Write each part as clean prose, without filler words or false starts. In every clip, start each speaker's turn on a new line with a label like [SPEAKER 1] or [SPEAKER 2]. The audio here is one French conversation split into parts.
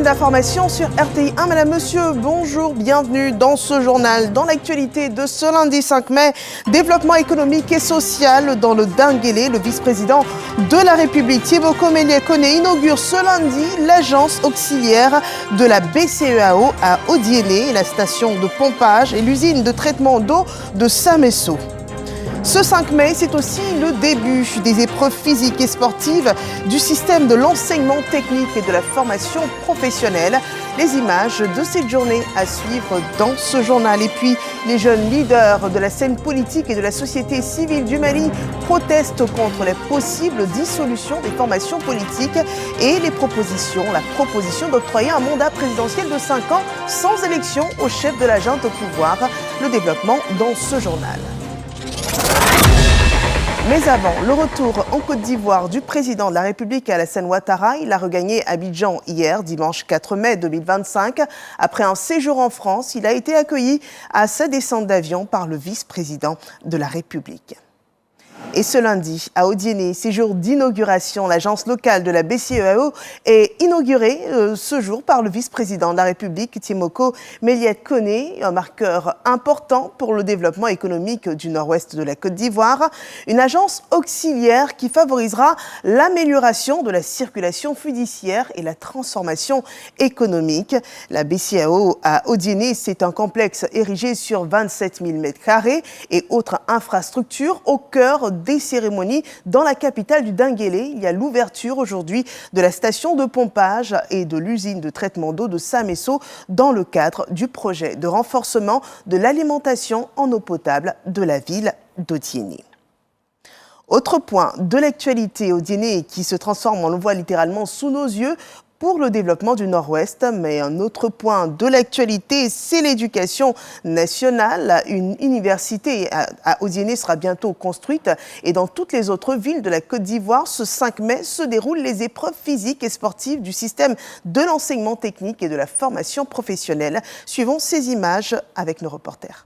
[SPEAKER 1] chaîne d'information sur RTI 1. Madame, monsieur, bonjour, bienvenue dans ce journal. Dans l'actualité de ce lundi 5 mai, développement économique et social dans le Dinguélé. Le vice-président de la République, Thibaut Koné, inaugure ce lundi l'agence auxiliaire de la BCEAO à Odiéné, la station de pompage et l'usine de traitement d'eau de Samesso. Ce 5 mai, c'est aussi le début des épreuves physiques et sportives du système de l'enseignement technique et de la formation professionnelle. Les images de cette journée à suivre dans ce journal. Et puis, les jeunes leaders de la scène politique et de la société civile du Mali protestent contre la possible dissolution des formations politiques et la proposition d'octroyer un mandat présidentiel de 5 ans sans élection au chef de la junte au pouvoir. Le développement dans ce journal. Mais avant, le retour en Côte d'Ivoire du président de la République Alassane Ouattara. Il a regagné Abidjan hier, dimanche 4 mai 2025. Après un séjour en France, il a été accueilli à sa descente d'avion par le vice-président de la République. Et ce lundi, à Odiéné, séjour d'inauguration, l'agence locale de la BCEAO est inaugurée ce jour par le vice-président de la République, Thibaut Koné, un marqueur important pour le développement économique du nord-ouest de la Côte d'Ivoire. Une agence auxiliaire qui favorisera l'amélioration de la circulation fiduciaire et la transformation économique. La BCEAO à Odiéné, c'est un complexe érigé sur 27 000 m² et autres infrastructures au cœur des cérémonies dans la capitale du Dinguélé. Il y a l'ouverture aujourd'hui de la station de pompage et de l'usine de traitement d'eau de Samesso dans le cadre du projet de renforcement de l'alimentation en eau potable de la ville d'Odiéné. Autre point de l'actualité, Odiéné qui se transforme, on le voit littéralement sous nos yeux, pour le développement du Nord-Ouest. Mais un autre point de l'actualité, c'est l'éducation nationale. Une université à Odiéné sera bientôt construite et dans toutes les autres villes de la Côte d'Ivoire, ce 5 mai se déroulent les épreuves physiques et sportives du système de l'enseignement technique et de la formation professionnelle. Suivons ces images avec nos reporters.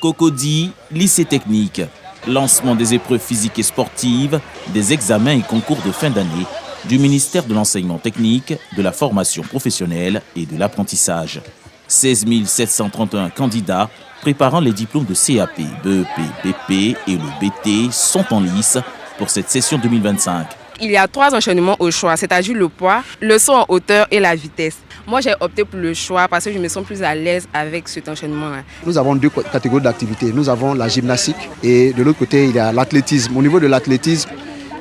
[SPEAKER 2] Cocody, lycée technique. Lancement des épreuves physiques et sportives, des examens et concours de fin d'année du ministère de l'enseignement technique, de la formation professionnelle et de l'apprentissage. 16 731 candidats préparant les diplômes de CAP, BEP, BP et le BT sont en lice pour cette session 2025.
[SPEAKER 3] Il y a 3 enchaînements au choix, c'est-à-dire le poids, le saut en hauteur et la vitesse. Moi, j'ai opté pour le choix parce que je me sens plus à l'aise avec cet enchaînement-là.
[SPEAKER 4] Nous avons 2 catégories d'activités. Nous avons la gymnastique et de l'autre côté, il y a l'athlétisme. Au niveau de l'athlétisme,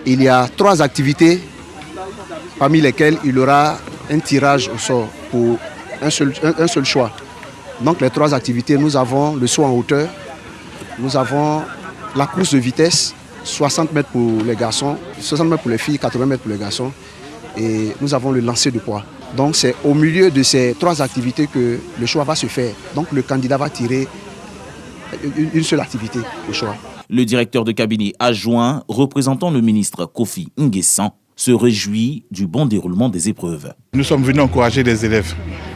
[SPEAKER 4] il y a 3 activités parmi lesquelles il y aura un tirage au sort pour un seul choix. Donc les 3 activités, nous avons le saut en hauteur, nous avons la course de vitesse, 60 mètres pour les garçons, 60 mètres pour les filles, 80 mètres pour les garçons. Et nous avons le lancer de poids. Donc c'est au milieu de ces 3 activités que le choix va se faire. Donc le candidat va tirer une seule activité au choix.
[SPEAKER 2] Le directeur de cabinet adjoint représentant le ministre Kofi Nguessan se réjouit du bon déroulement des épreuves.
[SPEAKER 5] Nous sommes venus encourager les élèves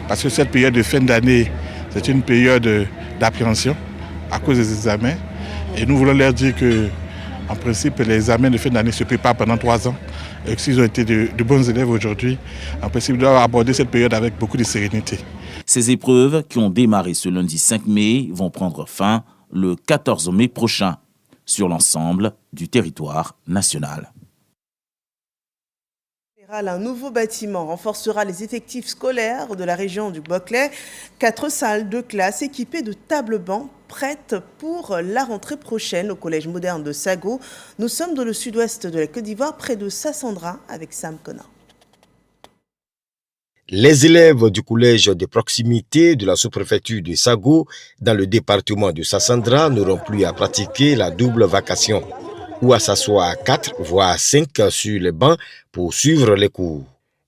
[SPEAKER 5] parce que cette période de fin d'année, c'est une période d'appréhension à cause des examens. Et nous voulons leur dire que, en principe, les examens de fin d'année se préparent pendant 3 ans. Et s'ils ont été de bons élèves aujourd'hui, en principe, ils doivent aborder cette période avec beaucoup de sérénité.
[SPEAKER 2] Ces épreuves, qui ont démarré ce lundi 5 mai, vont prendre fin le 14 mai prochain sur l'ensemble du territoire national.
[SPEAKER 1] Un nouveau bâtiment renforcera les effectifs scolaires de la région du Boclé. 4 salles de classe équipées de tables-bancs prêtes pour la rentrée prochaine au Collège moderne de Sago. Nous sommes dans le sud-ouest de la Côte d'Ivoire, près de Sassandra, avec Sam Connor.
[SPEAKER 6] Les élèves du collège de proximité de la sous-préfecture de Sago, dans le département de Sassandra, n'auront plus à pratiquer la double vacation, ou à s'asseoir à 4 voire 5 sur les bancs pour suivre les cours.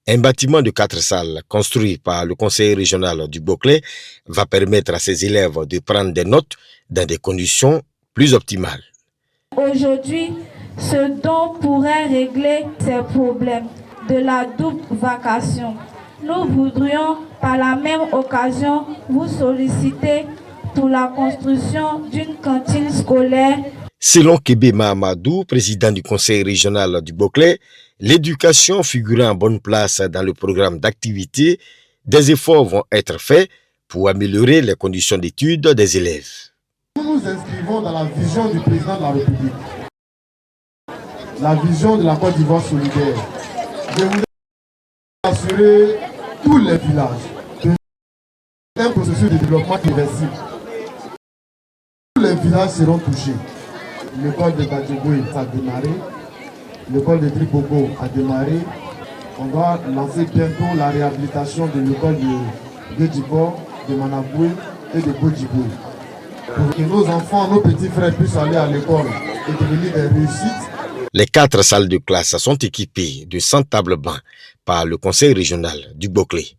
[SPEAKER 6] Un bâtiment de 4 salles construit par le conseil régional du Boclé va permettre à ces élèves de prendre des notes dans des conditions plus optimales.
[SPEAKER 7] Aujourd'hui, ce dont pourrait régler ces problèmes de la double vacation, nous voudrions par la même occasion vous solliciter pour la construction d'une cantine scolaire.
[SPEAKER 6] Selon Kébé Mahamadou, président du conseil régional du Boclé, l'éducation figurant en bonne place dans le programme d'activité, des efforts vont être faits pour améliorer les conditions d'études des élèves.
[SPEAKER 8] Nous nous inscrivons dans la vision du président de la République, la vision de la Côte d'Ivoire solidaire. Je voudrais assurer tous les villages d'un processus de développement irréversible. Tous les villages seront touchés. L'école de Badjogoué a démarré, l'école de Tripogo a démarré. On va lancer bientôt la réhabilitation de l'école de Gedjibor, de Manaboué et de Bodjiboué. Pour que nos enfants, nos petits frères puissent aller à l'école et devenir des réussites.
[SPEAKER 6] Les 4 salles de classe sont équipées de 100 tables bancs par le conseil régional du Boclé.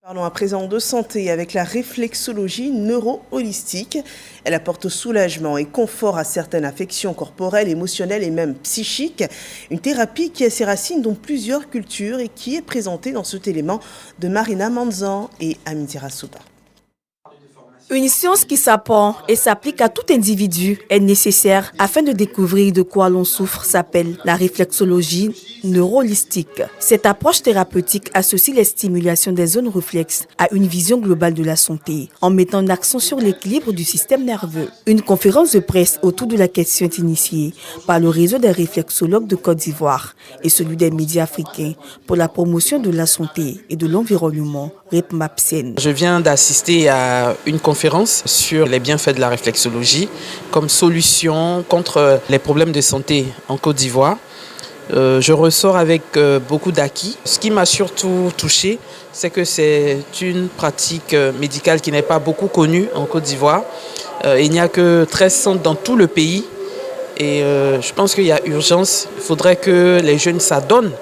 [SPEAKER 1] Parlons à présent de santé avec la réflexologie neuro-holistique. Elle apporte soulagement et confort à certaines affections corporelles, émotionnelles et même psychiques. Une thérapie qui a ses racines dans plusieurs cultures et qui est présentée dans cet élément de Marina Manzan et Amidira Souba.
[SPEAKER 9] Une science qui s'apprend et s'applique à tout individu est nécessaire afin de découvrir de quoi l'on souffre s'appelle la réflexologie neuro-holistique. Cette approche thérapeutique associe les stimulations des zones réflexes à une vision globale de la santé en mettant l'accent sur l'équilibre du système nerveux. Une conférence de presse autour de la question est initiée par le réseau des réflexologues de Côte d'Ivoire et celui des médias africains pour la promotion de la santé et de l'environnement, REPMAPSEN.
[SPEAKER 10] Je viens d'assister à une conférence sur les bienfaits de la réflexologie comme solution contre les problèmes de santé en Côte d'Ivoire. Je ressors avec beaucoup d'acquis. Ce qui m'a surtout touché, c'est que c'est une pratique médicale qui n'est pas beaucoup connue en Côte d'Ivoire. Il n'y a que 13 centres dans tout le pays et je pense qu'il y a urgence. Il faudrait que les jeunes s'adonnent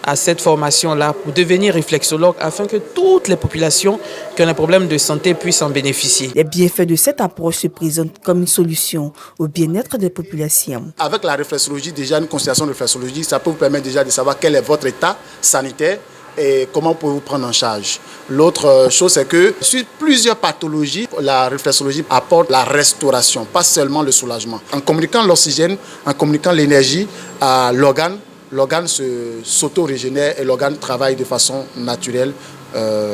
[SPEAKER 10] à cette formation-là pour devenir réflexologue afin que toutes les populations qui ont des problèmes de santé puissent en bénéficier.
[SPEAKER 9] Les bienfaits de cette approche se présentent comme une solution au bien-être des populations.
[SPEAKER 11] Avec la réflexologie, déjà une consultation de réflexologie, ça peut vous permettre déjà de savoir quel est votre état sanitaire et comment pouvez-vous prendre en charge. L'autre chose, c'est que sur plusieurs pathologies, la réflexologie apporte la restauration, pas seulement le soulagement. En communiquant l'oxygène, en communiquant l'énergie à l'organe s'auto-régénère et l'organe travaille de façon naturelle,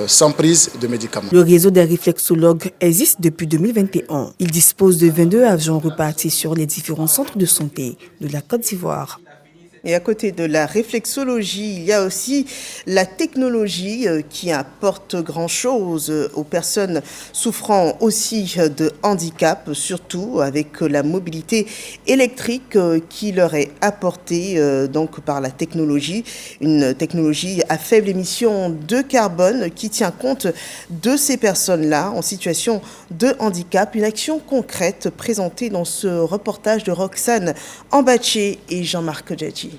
[SPEAKER 11] sans prise de médicaments.
[SPEAKER 9] Le réseau des réflexologues existe depuis 2021. Il dispose de 22 agents repartis sur les différents centres de santé de la Côte d'Ivoire.
[SPEAKER 1] Et à côté de la réflexologie, il y a aussi la technologie qui apporte grand-chose aux personnes souffrant aussi de handicap, surtout avec la mobilité électrique qui leur est apportée donc par la technologie. Une technologie à faible émission de carbone qui tient compte de ces personnes-là en situation de handicap. Une action concrète présentée dans ce reportage de Roxane Ambaché et Jean-Marc Djadji.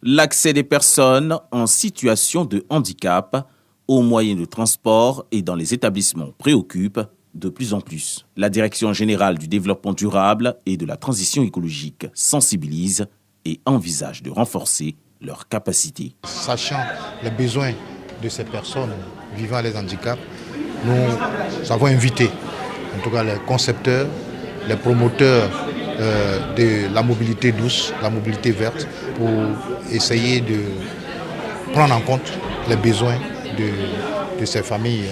[SPEAKER 2] L'accès des personnes en situation de handicap aux moyens de transport et dans les établissements préoccupe de plus en plus. La Direction générale du développement durable et de la transition écologique sensibilise et envisage de renforcer leurs capacités.
[SPEAKER 12] Sachant les besoins de ces personnes vivant les handicaps, nous avons invité en tout cas les concepteurs, les promoteurs de la mobilité douce, la mobilité verte, pour essayer de prendre en compte les besoins de ces familles,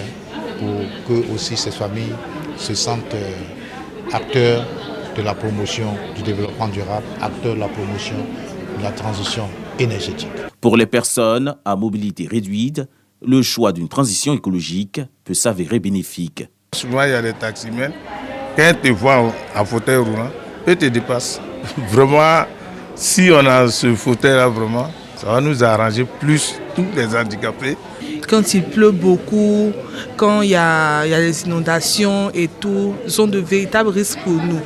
[SPEAKER 12] pour que aussi ces familles se sentent acteurs de la promotion du développement durable, acteurs de la promotion de la transition énergétique.
[SPEAKER 2] Pour les personnes à mobilité réduite, le choix d'une transition écologique peut s'avérer bénéfique.
[SPEAKER 5] Souvent, il y a des taximens, quand ils te voient en fauteuil roulant, eux te dépassent. Vraiment, si on a ce fauteuil-là, vraiment, ça va nous arranger plus tous les handicapés.
[SPEAKER 13] Quand il pleut beaucoup, quand il y a les inondations et tout, ce sont de véritables risques pour nous.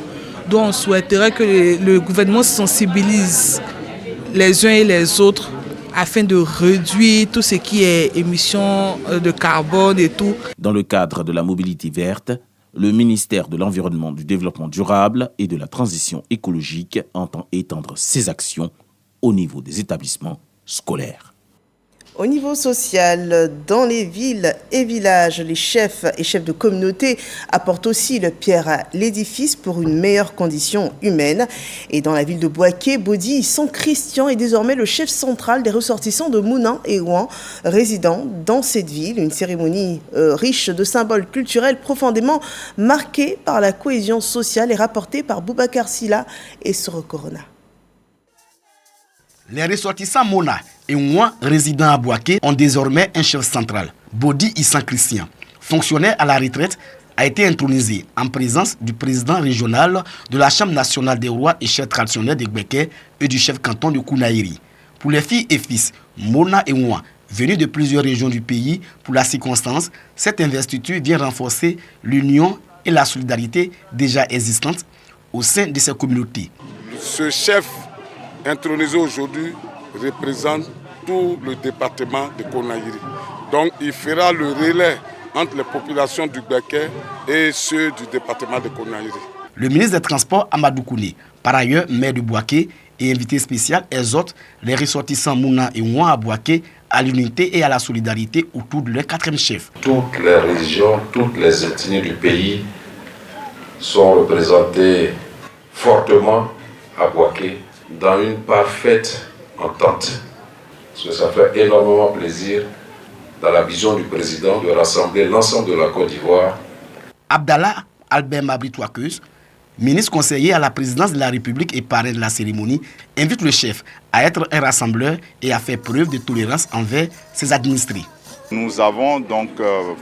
[SPEAKER 13] Donc on souhaiterait que le gouvernement sensibilise les uns et les autres afin de réduire tout ce qui est émissions de carbone et tout.
[SPEAKER 2] Dans le cadre de la mobilité verte, le ministère de l'Environnement, du Développement durable et de la transition écologique entend étendre ses actions au niveau des établissements scolaires.
[SPEAKER 1] Au niveau social, dans les villes et villages, les chefs et chefs de communauté apportent aussi le pierre à l'édifice pour une meilleure condition humaine. Et dans la ville de Bouaké, Bodi Saint-Christian est désormais le chef central des ressortissants de Mouna et Ouan, résidant dans cette ville. Une cérémonie riche de symboles culturels profondément marquée par la cohésion sociale est rapportée par Boubacar Silla et Soro Corona.
[SPEAKER 14] Les ressortissants Mona et Ouan résidant à Bouaké ont désormais un chef central, Bodi Saint-Christian. Fonctionnaire à la retraite, a été intronisé en présence du président régional de la Chambre nationale des rois et chefs traditionnels de Gbeke et du chef canton de Kounaïri. Pour les filles et fils, Mona et Ouan, venus de plusieurs régions du pays pour la circonstance, cette investiture vient renforcer l'union et la solidarité déjà existantes au sein de ces communautés.
[SPEAKER 15] Ce chef intronisé aujourd'hui représente tout le département de Kounaïri. Donc il fera le relais entre les populations du Gbeke et ceux du département de Kounaïri.
[SPEAKER 14] Le ministre des Transports, Amadou Kouné, par ailleurs maire de Bouaké et invité spécial, exhorte les ressortissants Mouna et Ouan à Bouaké à l'unité et à la solidarité autour de leur quatrième chef.
[SPEAKER 16] Toutes les régions, toutes les ethnies du pays sont représentées fortement à Bouaké dans une parfaite entente. Parce que ça fait énormément plaisir dans la vision du président de rassembler l'ensemble de la Côte d'Ivoire.
[SPEAKER 14] Abdallah Albert Mabri-Touakeuse, ministre conseiller à la présidence de la République et parrain de la cérémonie, invite le chef à être un rassembleur et à faire preuve de tolérance envers ses administrés.
[SPEAKER 17] Nous avons donc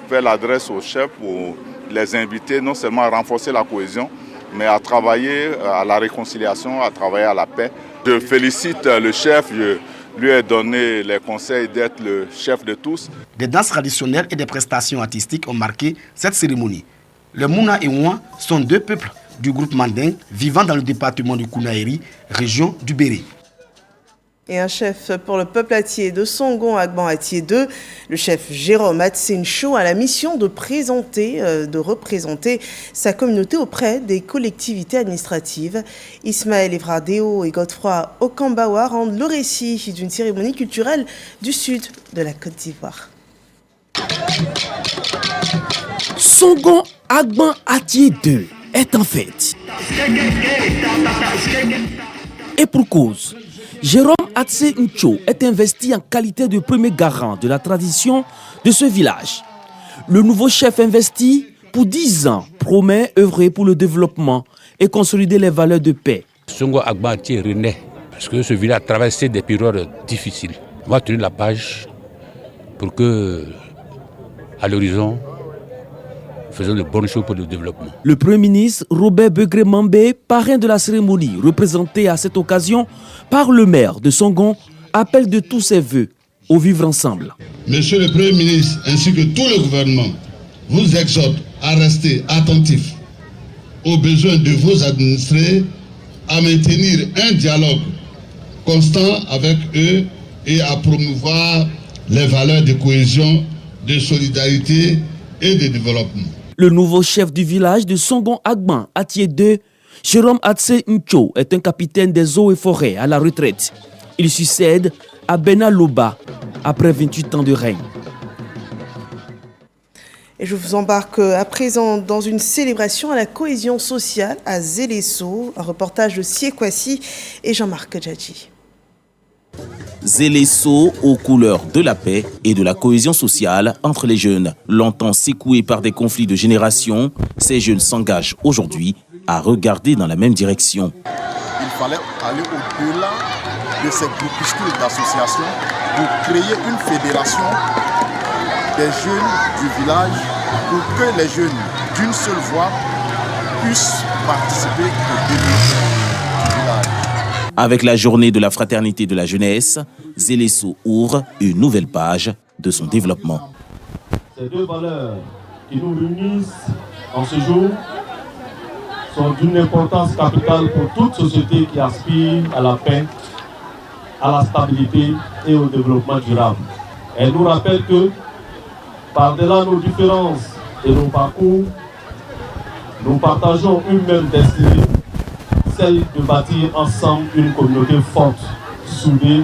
[SPEAKER 17] fait l'adresse au chef pour les inviter non seulement à renforcer la cohésion, mais à travailler à la réconciliation, à travailler à la paix. Je félicite le chef, je lui ai donné les conseils d'être le chef de tous.
[SPEAKER 14] Des danses traditionnelles et des prestations artistiques ont marqué cette cérémonie. Les Mouna et Ouan sont deux peuples du groupe Manding vivant dans le département du Kounaïri, région du Béré.
[SPEAKER 1] Et un chef pour le peuple Atié de Songon Agban Atié 2, le chef Jérôme Atsencho a la mission de représenter sa communauté auprès des collectivités administratives. Ismaël Evradeo et Godefroy Okambawa rendent le récit d'une cérémonie culturelle du sud de la Côte d'Ivoire.
[SPEAKER 18] Songon Agban Atié 2 est en fête. Et pour cause, Jérôme Atsencho est investi en qualité de premier garant de la tradition de ce village. Le nouveau chef investi pour 10 ans promet œuvrer pour le développement et consolider les valeurs de paix.
[SPEAKER 19] Songon Agban Atié renaît parce que ce village a traversé des périodes difficiles. On va tenir la page pour que, à l'horizon, faisons de bonnes choses pour le développement.
[SPEAKER 18] Le Premier ministre Robert Begré-Mambé, parrain de la cérémonie, représenté à cette occasion par le maire de Songon, appelle de tous ses voeux au vivre ensemble.
[SPEAKER 20] Monsieur le Premier ministre ainsi que tout le gouvernement vous exhorte à rester attentif aux besoins de vos administrés, à maintenir un dialogue constant avec eux et à promouvoir les valeurs de cohésion, de solidarité et de développement.
[SPEAKER 18] Le nouveau chef du village de Songon Agban Atié 2, Jérôme Atsencho, est un capitaine des eaux et forêts à la retraite. Il succède à Bena Loba après 28 ans de règne.
[SPEAKER 1] Et je vous embarque à présent dans une célébration à la cohésion sociale à Zélesso, un reportage de Siekwasi et Jean-Marc Djadji.
[SPEAKER 2] Zélesso aux couleurs de la paix et de la cohésion sociale entre les jeunes. Longtemps secoués par des conflits de génération, ces jeunes s'engagent aujourd'hui à regarder dans la même direction.
[SPEAKER 11] Il fallait aller au-delà de ces groupuscules d'associations pour créer une fédération des jeunes du village pour que les jeunes d'une seule voix puissent participer au développement du village.
[SPEAKER 2] Avec la journée de la fraternité de la jeunesse, Zélesso ouvre une nouvelle page de son développement.
[SPEAKER 21] Ces deux valeurs qui nous réunissent en ce jour sont d'une importance capitale pour toute société qui aspire à la paix, à la stabilité et au développement durable. Elle nous rappelle que, par-delà nos différences et nos parcours, nous partageons une même destinée, celle de bâtir ensemble une communauté forte, soudée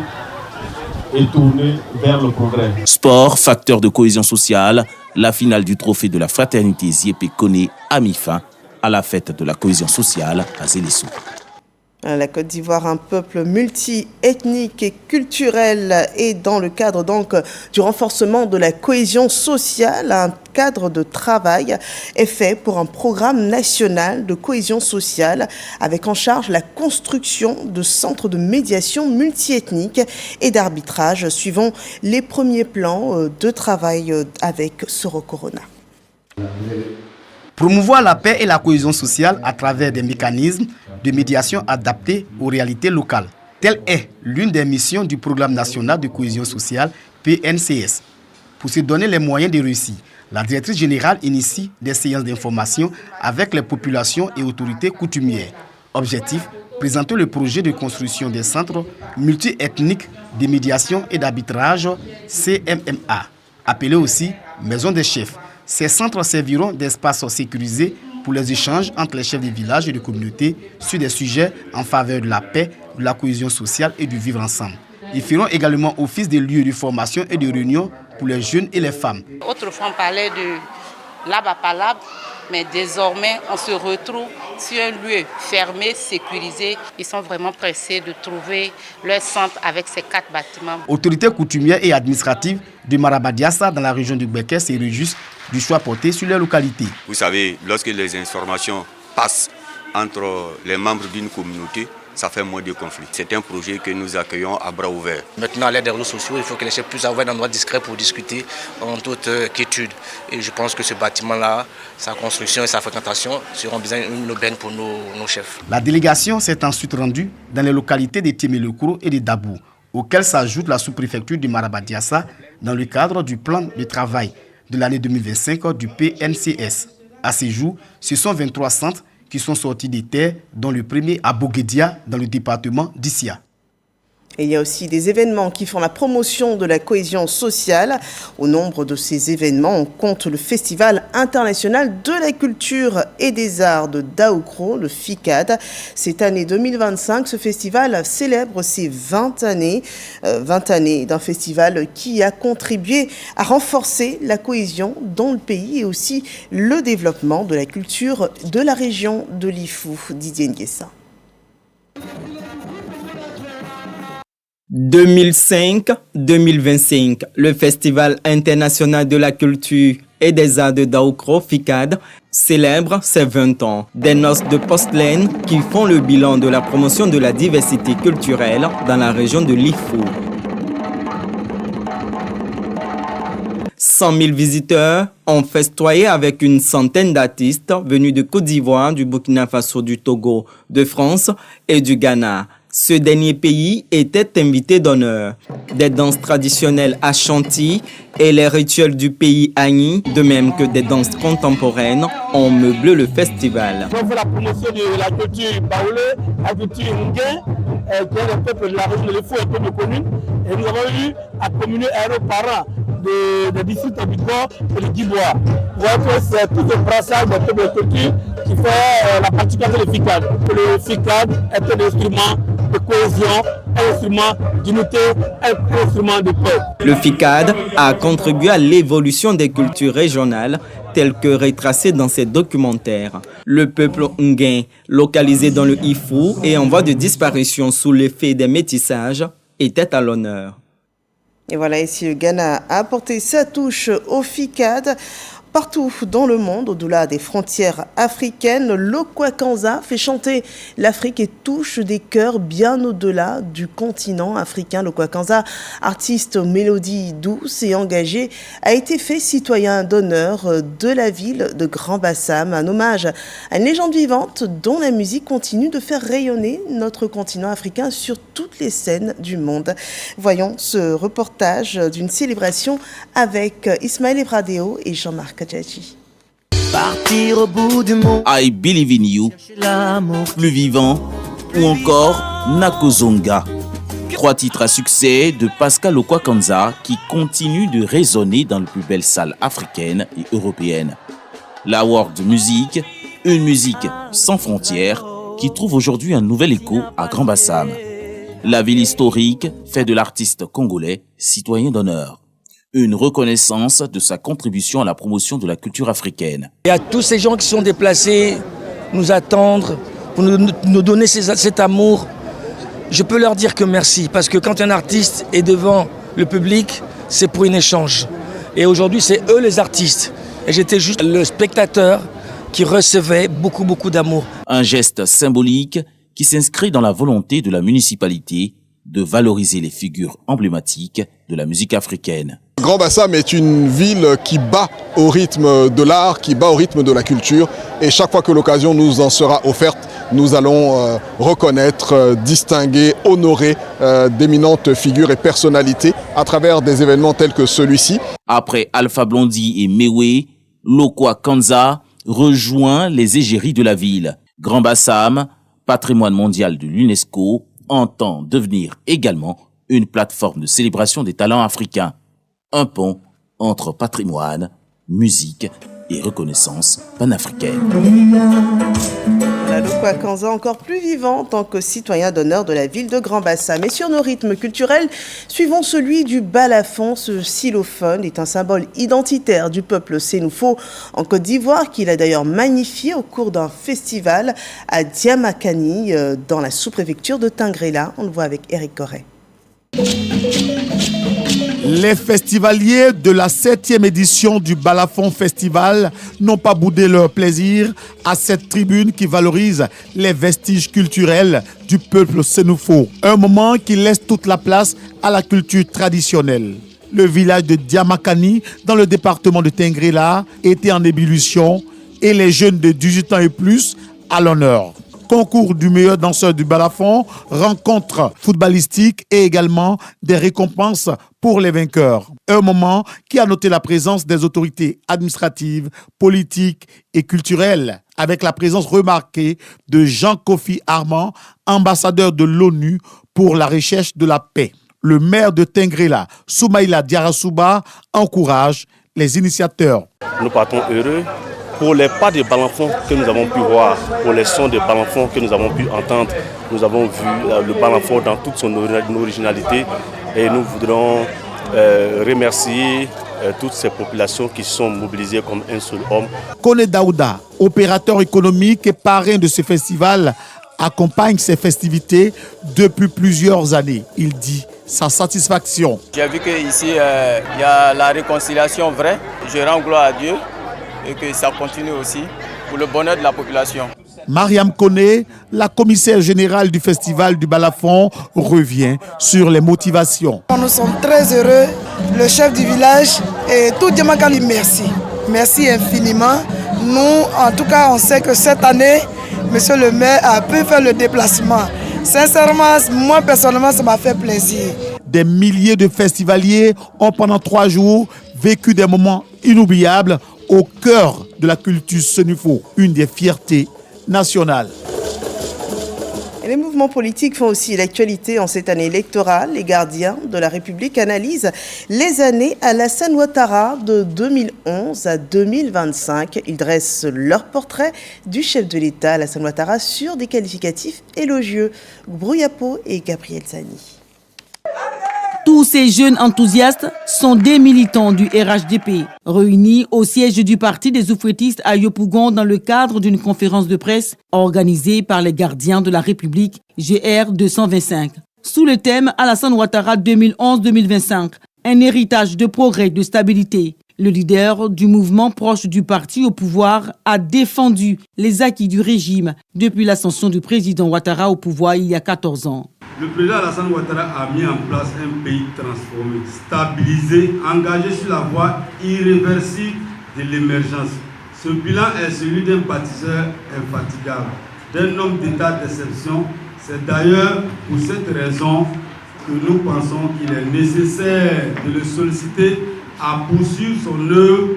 [SPEAKER 21] et tournée vers le progrès.
[SPEAKER 2] Sport, facteur de cohésion sociale, la finale du trophée de la fraternité Ziepé Koné a mis fin à la fête de la cohésion sociale à Zélissou.
[SPEAKER 1] La Côte d'Ivoire, un peuple multi-ethnique et culturel, et dans le cadre donc du renforcement de la cohésion sociale, un cadre de travail est fait pour un programme national de cohésion sociale avec en charge la construction de centres de médiation multi-ethnique et d'arbitrage suivant les premiers plans de travail avec Soro Corona.
[SPEAKER 14] Promouvoir la paix et la cohésion sociale à travers des mécanismes de médiation adaptés aux réalités locales. Telle est l'une des missions du Programme national de cohésion sociale, PNCS. Pour se donner les moyens de réussir, la directrice générale initie des séances d'information avec les populations et autorités coutumières. Objectif, présenter le projet de construction des centres multi-ethniques de médiation et d'arbitrage, CMMA, appelé aussi Maison des chefs. Ces centres serviront d'espace sécurisé pour les échanges entre les chefs de village et de communautés sur des sujets en faveur de la paix, de la cohésion sociale et du vivre ensemble. Ils feront également office de lieux de formation et de réunion pour les jeunes et les femmes.
[SPEAKER 3] Autrefois, on parlait de lab à palabre, mais désormais, on se retrouve sur un lieu fermé, sécurisé. Ils sont vraiment pressés de trouver leur centre avec ces 4 bâtiments.
[SPEAKER 14] Autorités coutumières et administratives de Marabadiassa dans la région du Béquet se réjouissent du choix porté sur leur localité.
[SPEAKER 22] Vous savez, lorsque les informations passent entre les membres d'une communauté, ça fait moins de conflits. C'est un projet que nous accueillons à bras ouverts.
[SPEAKER 23] Maintenant, à l'aide des réseaux sociaux, il faut que les chefs puissent avoir un endroit discret pour discuter en toute quiétude. Et je pense que ce bâtiment-là, sa construction et sa fréquentation seront bien une aubaine pour nos chefs.
[SPEAKER 14] La délégation s'est ensuite rendue dans les localités de Témé-le-Kourou et de Dabou, auxquelles s'ajoute la sous-préfecture de Marabadiassa dans le cadre du plan de travail de l'année 2025 du PNCS. À ce jour, ce sont 23 centres qui sont sortis des terres, dont le premier à Boguedia, dans le département d'Issia.
[SPEAKER 1] Et il y a aussi des événements qui font la promotion de la cohésion sociale. Au nombre de ces événements, on compte le Festival international de la culture et des arts de Daoukro, le FICAD. Cette année 2025, ce festival célèbre ses 20 années d'un festival qui a contribué à renforcer la cohésion dans le pays et aussi le développement de la culture de la région de l'Ifou. Didier Nguessa.
[SPEAKER 24] 2005-2025, le Festival international de la culture et des arts de Daoukro, FICAD, célèbre ses 20 ans. Des noces de porcelaine qui font le bilan de la promotion de la diversité culturelle dans la région de l'Ifou. 100 000 visiteurs ont festoyé avec une centaine d'artistes venus de Côte d'Ivoire, du Burkina Faso, du Togo, de France et du Ghana. Ce dernier pays était invité d'honneur. Des danses traditionnelles Ashanti et les rituels du pays Agni, de même que des danses contemporaines, ont meublé le festival.
[SPEAKER 25] On fait la promotion de la culture baoulé, la culture Nguin, qui est le peuple de la région de l'Ifou, un peuple connu. Et nous avons eu à communier à nos parents des districts de Bidgor et de Guibois. Vous voyez que c'est tout ce brassage de peuples de culture qui fait la particularité du FICAD. Le FICAD est un instrument de cohésion, un instrument d'unité, un instrument de paix.
[SPEAKER 24] Le FICAD a contribué à l'évolution des cultures régionales telles que retracées dans ses documentaires. Le peuple Nguin, localisé dans le Ifou et en voie de disparition sous l'effet des métissages, était à l'honneur.
[SPEAKER 1] Et voilà, ici le Ghana a apporté sa touche au FICAD. Partout dans le monde, au-delà des frontières africaines, le Kwakanza fait chanter l'Afrique et touche des cœurs bien au-delà du continent africain. Le Kwakanza, artiste aux mélodies douces et engagé, a été fait citoyen d'honneur de la ville de Grand Bassam, un hommage à une légende vivante dont la musique continue de faire rayonner notre continent africain sur toutes les scènes du monde. Voyons ce reportage d'une célébration avec Ismaël Ebradeo et Jean-Marc Adjadji.
[SPEAKER 2] Partir au bout du monde. I Believe in You, Plus Vivant ou encore Nakozonga. 3 titres à succès de Pascal Okwakanza qui continuent de résonner dans les plus belles salles africaines et européennes. La World Music, une musique sans frontières qui trouve aujourd'hui un nouvel écho à Grand Bassam. La ville historique fait de l'artiste congolais citoyen d'honneur. Une reconnaissance de sa contribution à la promotion de la culture africaine.
[SPEAKER 25] Et à tous ces gens qui sont déplacés, nous attendre, pour nous donner cet amour, je peux leur dire que merci. Parce que quand un artiste est devant le public, c'est pour un échange. Et aujourd'hui, c'est eux les artistes. Et j'étais juste le spectateur qui recevait beaucoup d'amour.
[SPEAKER 2] Un geste symbolique qui s'inscrit dans la volonté de la municipalité de valoriser les figures emblématiques de la musique africaine.
[SPEAKER 4] Grand Bassam est une ville qui bat au rythme de l'art, qui bat au rythme de la culture. Et chaque fois que l'occasion nous en sera offerte, nous allons reconnaître, distinguer, honorer d'éminentes figures et personnalités à travers des événements tels que celui-ci.
[SPEAKER 2] Après Alpha Blondy et Mewe, Lokwa Kanza rejoint les égéries de la ville. Grand Bassam, patrimoine mondial de l'UNESCO, entend devenir également une plateforme de célébration des talents africains. Un pont entre patrimoine, musique et reconnaissance panafricaine.
[SPEAKER 1] Lokwa Kanza, encore plus vivant en tant que citoyen d'honneur de la ville de Grand Bassam. Mais sur nos rythmes culturels, suivons celui du balafon. Ce xylophone est un symbole identitaire du peuple sénoufo en Côte d'Ivoire, qu'il a d'ailleurs magnifié au cours d'un festival à Diamakani, dans la sous-préfecture de Tingrela. On le voit avec Eric Corret.
[SPEAKER 6] Les festivaliers de la 7e édition du Balafon Festival n'ont pas boudé leur plaisir à cette tribune qui valorise les vestiges culturels du peuple sénoufo. Un moment qui laisse toute la place à la culture traditionnelle. Le village de Diamakani, dans le département de Tingrela, était en ébullition et les jeunes de 18 ans et plus à l'honneur. Concours du meilleur danseur du balafon, rencontres footballistiques et également des récompenses pour les vainqueurs. Un moment qui a noté la présence des autorités administratives, politiques et culturelles, avec la présence remarquée de Jean-Kofi Armand, ambassadeur de l'ONU pour la recherche de la paix. Le maire de Tingrela, Soumaïla Diarasouba, encourage les initiateurs.
[SPEAKER 7] Nous partons heureux. Pour les pas de balafon que nous avons pu voir, pour les sons de balafon que nous avons pu entendre, nous avons vu le balafon dans toute son originalité et nous voudrons remercier toutes ces populations qui sont mobilisées comme un seul homme.
[SPEAKER 6] Kone Daouda, opérateur économique et parrain de ce festival, accompagne ces festivités depuis plusieurs années. Il dit sa satisfaction.
[SPEAKER 8] J'ai vu qu'ici, il y a la réconciliation vraie. Je rends gloire à Dieu. Et que ça continue aussi pour le bonheur de la population.
[SPEAKER 6] Mariam Kone, la commissaire générale du festival du Balafon, revient sur les motivations.
[SPEAKER 10] Nous sommes très heureux, le chef du village et tout Diamakani, merci. Merci infiniment. Nous, en tout cas, on sait que cette année, monsieur le maire a pu faire le déplacement. Sincèrement, moi personnellement, ça m'a fait plaisir.
[SPEAKER 6] Des milliers de festivaliers ont pendant 3 jours vécu des moments inoubliables au cœur de la culture sénoufo, une des fiertés nationales.
[SPEAKER 1] Et les mouvements politiques font aussi l'actualité en cette année électorale. Les gardiens de la République analysent les années Alassane Ouattara de 2011 à 2025. Ils dressent leur portrait du chef de l'État, Alassane Ouattara, sur des qualificatifs élogieux. Brouillapo et Gabriel Zani.
[SPEAKER 26] Tous ces jeunes enthousiastes sont des militants du RHDP, réunis au siège du parti des oufouettistes à Yopougon dans le cadre d'une conférence de presse organisée par les gardiens de la République GR 225. Sous le thème Alassane Ouattara 2011-2025, un héritage de progrès et de stabilité. Le leader du mouvement proche du parti au pouvoir a défendu les acquis du régime depuis l'ascension du président Ouattara au pouvoir il y a 14 ans.
[SPEAKER 27] Le président Alassane Ouattara a mis en place un pays transformé, stabilisé, engagé sur la voie irréversible de l'émergence. Ce bilan est celui d'un bâtisseur infatigable, d'un homme d'État d'exception. C'est d'ailleurs pour cette raison que nous pensons qu'il est nécessaire de le solliciter à poursuivre son œuvre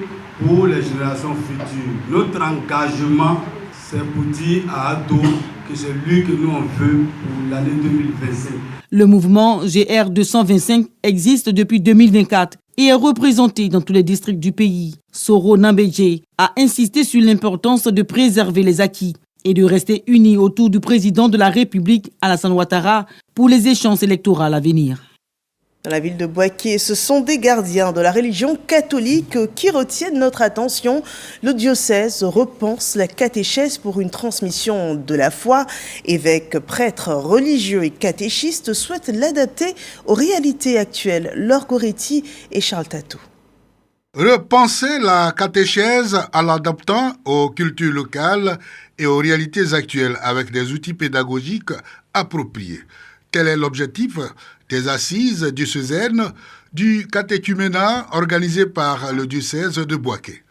[SPEAKER 27] pour les générations futures. Notre engagement, c'est pour dire à Ado que c'est lui que nous on veut pour l'année 2025.
[SPEAKER 26] Le mouvement GR 225 existe depuis 2024 et est représenté dans tous les districts du pays. Soro Nambedje a insisté sur l'importance de préserver les acquis et de rester unis autour du président de la République, Alassane Ouattara, pour les échéances électorales à venir.
[SPEAKER 1] Dans la ville de Bouaké, ce sont des gardiens de la religion catholique qui retiennent notre attention. Le diocèse repense la catéchèse pour une transmission de la foi. Évêques, prêtres, religieux et catéchistes souhaitent l'adapter aux réalités actuelles. Laure Goretti et Charles Tatou.
[SPEAKER 5] Repenser la catéchèse en l'adaptant aux cultures locales et aux réalités actuelles avec des outils pédagogiques appropriés. Tel est l'objectif des assises diocésaines du catéchuménat organisé par le diocèse de Bouaké.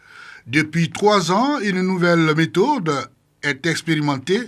[SPEAKER 5] Depuis 3 ans, une nouvelle méthode est expérimentée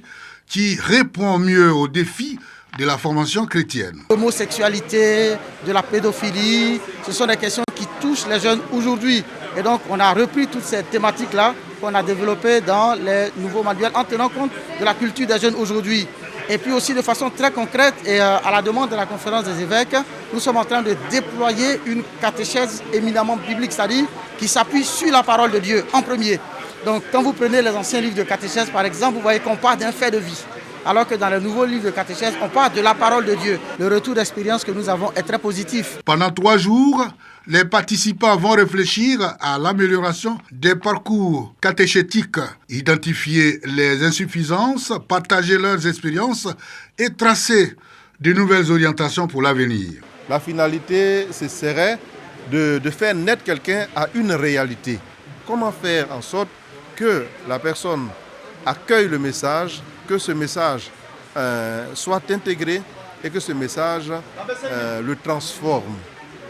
[SPEAKER 5] qui répond mieux aux défis de la formation chrétienne.
[SPEAKER 9] L'homosexualité, de la pédophilie, ce sont des questions qui touchent les jeunes aujourd'hui. Et donc on a repris toutes ces thématiques-là qu'on a développées dans les nouveaux manuels en tenant compte de la culture des jeunes aujourd'hui. Et puis aussi de façon très concrète et à la demande de la conférence des évêques, nous sommes en train de déployer une catéchèse éminemment biblique, c'est-à-dire qui s'appuie sur la parole de Dieu en premier. Donc quand vous prenez les anciens livres de catéchèse par exemple, vous voyez qu'on parle d'un fait de vie. Alors que dans les nouveaux livres de catéchèse, on parle de la parole de Dieu. Le retour d'expérience que nous avons est très positif.
[SPEAKER 5] Pendant 3 jours, les participants vont réfléchir à l'amélioration des parcours catéchétiques, identifier les insuffisances, partager leurs expériences et tracer de nouvelles orientations pour l'avenir.
[SPEAKER 12] La finalité, ce serait de faire naître quelqu'un à une réalité. Comment faire en sorte que la personne accueille le message, que ce message soit intégré et que ce message le transforme.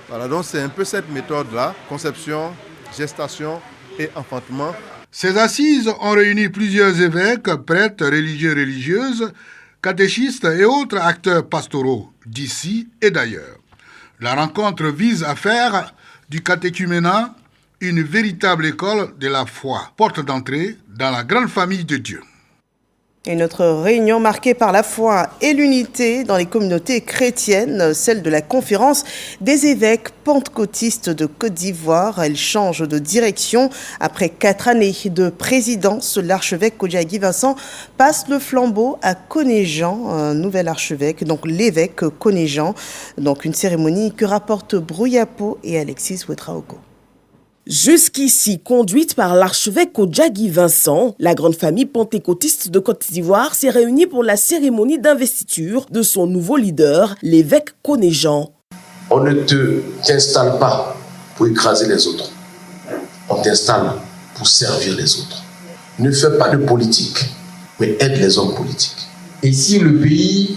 [SPEAKER 12] Voilà, donc c'est un peu cette méthode-là, conception, gestation et enfantement.
[SPEAKER 5] Ces assises ont réuni plusieurs évêques, prêtres, religieux, religieuses, catéchistes et autres acteurs pastoraux d'ici et d'ailleurs. La rencontre vise à faire du catéchuménat une véritable école de la foi, porte d'entrée dans la grande famille de Dieu.
[SPEAKER 1] Une autre réunion marquée par la foi et l'unité dans les communautés chrétiennes, celle de la conférence des évêques pentecôtistes de Côte d'Ivoire. Elle change de direction. Après 4 années de présidence, l'archevêque Kodjagi Vincent passe le flambeau à Koné-Jean, un nouvel archevêque, donc l'évêque Koné-Jean. Donc une cérémonie que rapportent Brouyapo et Alexis Ouetraogo.
[SPEAKER 13] Jusqu'ici conduite par l'archevêque Kodjagi Vincent, la grande famille pentecôtiste de Côte d'Ivoire s'est réunie pour la cérémonie d'investiture de son nouveau leader, l'évêque Koné-Jean.
[SPEAKER 15] On ne t'installe pas pour écraser les autres. On t'installe pour servir les autres. Ne fais pas de politique, mais aide les hommes politiques. Et si le pays,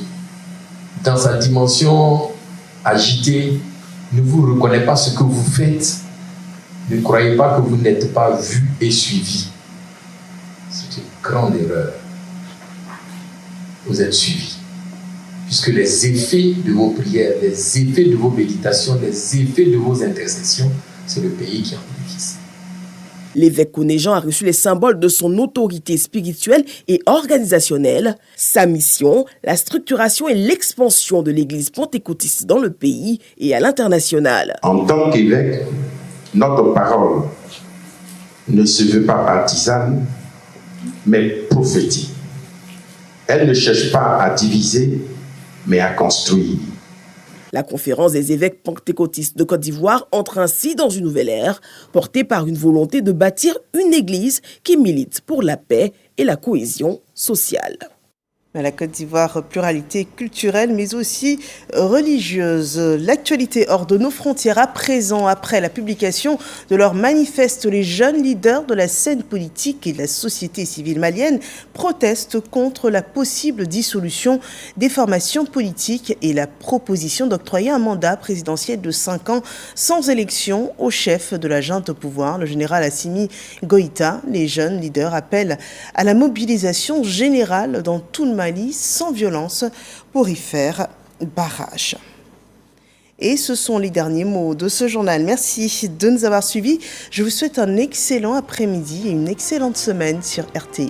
[SPEAKER 15] dans sa dimension agitée, ne vous reconnaît pas ce que vous faites, ne croyez pas que vous n'êtes pas vu et suivi. C'est une grande erreur. Vous êtes suivi. Puisque les effets de vos prières, les effets de vos méditations, les effets de vos intercessions, c'est le pays qui en bénéficie.
[SPEAKER 13] L'évêque Koné-Jean a reçu les symboles de son autorité spirituelle et organisationnelle. Sa mission, la structuration et l'expansion de l'église pentecôtiste dans le pays et à l'international.
[SPEAKER 15] En tant qu'évêque, notre parole ne se veut pas partisane, mais prophétique. Elle ne cherche pas à diviser, mais à construire.
[SPEAKER 13] La conférence des évêques pentecôtistes de Côte d'Ivoire entre ainsi dans une nouvelle ère, portée par une volonté de bâtir une église qui milite pour la paix et la cohésion sociale.
[SPEAKER 1] La Côte d'Ivoire, pluralité culturelle mais aussi religieuse. L'actualité hors de nos frontières à présent, après la publication de leur manifeste, les jeunes leaders de la scène politique et de la société civile malienne protestent contre la possible dissolution des formations politiques et la proposition d'octroyer un mandat présidentiel de 5 ans sans élection au chef de la junte au pouvoir, le général Assimi Goïta. Les jeunes leaders appellent à la mobilisation générale dans tout le Mali sans violence pour y faire barrage. Et ce sont les derniers mots de ce journal. Merci de nous avoir suivis. Je vous souhaite un excellent après-midi et une excellente semaine sur RTI1.